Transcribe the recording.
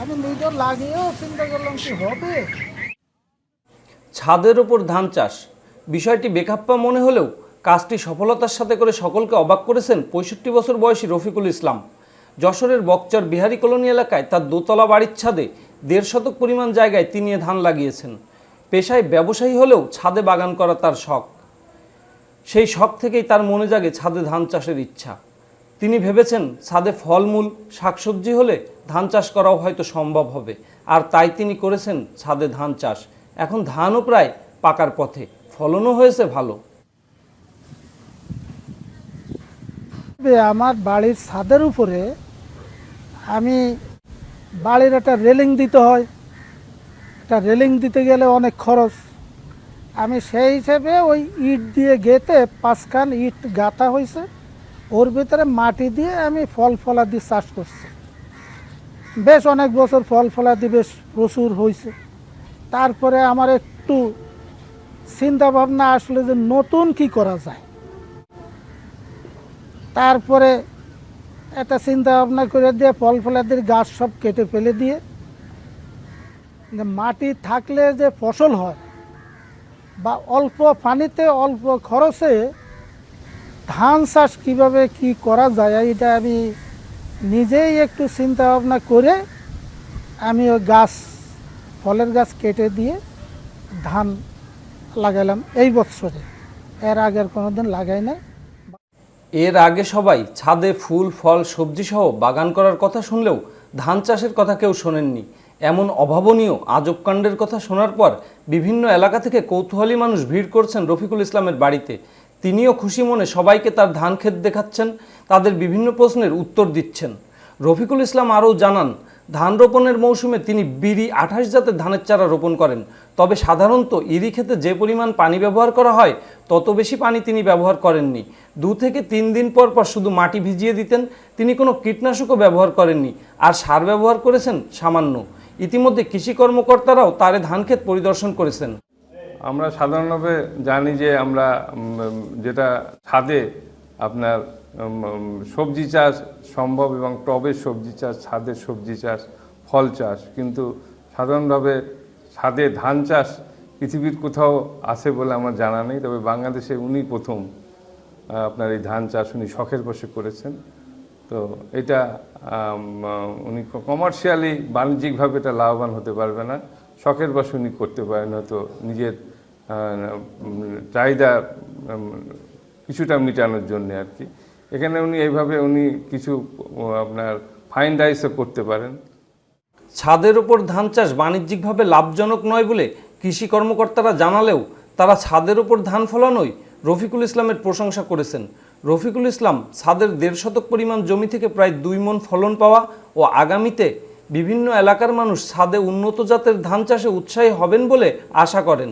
আমি নিজে লাগিয়েও চিন্তা করলাম কি হবে। ছাদের ওপর ধান চাষ বিষয়টি বেখাপ্পা মনে হলেও কাজটি সফলতার সাথে করে সকলকে অবাক করেছেন ৬৫ বছর বয়সী রফিকুল ইসলাম। যশোরের বকচর বিহারি কলোনি এলাকায় তার দোতলা বাড়ির ছাদে ১.৫ শতক পরিমাণ জায়গায় তিনি ধান লাগিয়েছেন। পেশায় ব্যবসায়ী হলেও ছাদে বাগান করা তার শখ। সেই শখ থেকেই তার মনে জাগে ছাদে ধান চাষের ইচ্ছা। তিনি ভেবেছেন ছাদে ফলমূল শাকসবজি হলে ধান চাষ করাও হয়তো সম্ভব হবে, আর তাই তিনি করেছেন ছাদে ধান চাষ। এখন ধানও প্রায় পাকার পথে, ফলনও হয়েছে ভালো। আমার বাড়ির ছাদের উপরে আমি বাড়ির একটা রেলিং দিতে হয়, একটা রেলিং দিতে গেলে অনেক খরচ। আমি সেই হিসেবে ওই ইট দিয়ে গেঁথে ৫খান ইট গাঁথা হয়েছে, ওর ভিতরে মাটি দিয়ে আমি ফল ফলাদি চাষ করছি। বেশ অনেক বছর ফল ফলাদি বেশ প্রচুর হয়েছে। তারপরে আমার একটু চিন্তা ভাবনা আসলে যে নতুন কি করা যায়, তারপরে একটা চিন্তা ভাবনা করে দিয়ে ফল ফলাদির গাছ সব কেটে ফেলে দিয়ে মাটি থাকলে যে ফসল হয় বা অল্প পানিতে অল্প খরচে ধান চাষ কীভাবে কি করা যায়, এটা আমি নিজেই একটু চিন্তা ভাবনা করে আমি ওই গাছ ফলের গাছ কেটে দিয়ে ধান লাগালাম এই বছরে। এর আগের কোনোদিন লাগাই নাই। এর আগে সবাই ছাদে ফুল ফল সবজি সহ বাগান করার কথা শুনলেও ধান চাষের কথা কেউ শোনেননি। এমন অভাবনীয় আজব কাণ্ডের কথা শোনার পর বিভিন্ন এলাকা থেকে কৌতূহলী মানুষ ভিড় করছেন রফিকুল ইসলামের বাড়িতে। তিনিও খুশি মনে সবাইকে তার ধান ক্ষেত দেখাচ্ছেন, তাদের বিভিন্ন প্রশ্নের উত্তর দিচ্ছেন। রফিকুল ইসলাম আরও জানান, ধান রোপণের মৌসুমে তিনি বিরি ২৮ জাতের ধানের চারা রোপণ করেন। তবে সাধারণত ইরি ক্ষেতে যে পরিমাণ পানি ব্যবহার করা হয় তত বেশি পানি তিনি ব্যবহার করেননি। ২ থেকে ৩ দিন পর পর শুধু মাটি ভিজিয়ে দিতেন। তিনি কোনো কীটনাশকও ব্যবহার করেননি, আর সার ব্যবহার করেছেন সামান্য। ইতিমধ্যে কৃষি কর্মকর্তারাও তার ধান ক্ষেত পরিদর্শন করেছেন। আমরা সাধারণভাবে জানি যে আমরা যেটা ছাদে আপনার সবজি চাষ সম্ভব এবং টবের সবজি চাষ, ছাদের সবজি চাষ, ফল চাষ, কিন্তু সাধারণভাবে ছাদে ধান চাষ পৃথিবীর কোথাও আছে বলে আমার জানা নেই। তবে বাংলাদেশে উনি প্রথম আপনার এই ধান চাষ উনি শখের বশে করেছেন। তো এটা উনি কমার্শিয়ালি বাণিজ্যিকভাবে এটা লাভবান হতে পারবে না, শখের বশে উনি করতে পারেন, হয়তো নিজের চাহিদা কিছুটা মেটানোর জন্য আর কি। এখানে উনি এইভাবে উনি কিছু আপনার ফাইন রাইসও করতে পারেন। ছাদের ওপর ধান চাষ বাণিজ্যিকভাবে লাভজনক নয় বলে কৃষি কর্মকর্তারা জানালেও তারা ছাদের ওপর ধান ফলানোয় রফিকুল ইসলামের প্রশংসা করেছেন। রফিকুল ইসলাম ছাদের ১.৫ শতক পরিমাণ জমি থেকে প্রায় ২ মণ ফলন পাওয়া ও আগামীতে বিভিন্ন এলাকার মানুষ ছাদে উন্নত জাতের ধান চাষে উৎসাহী হবেন বলে আশা করেন।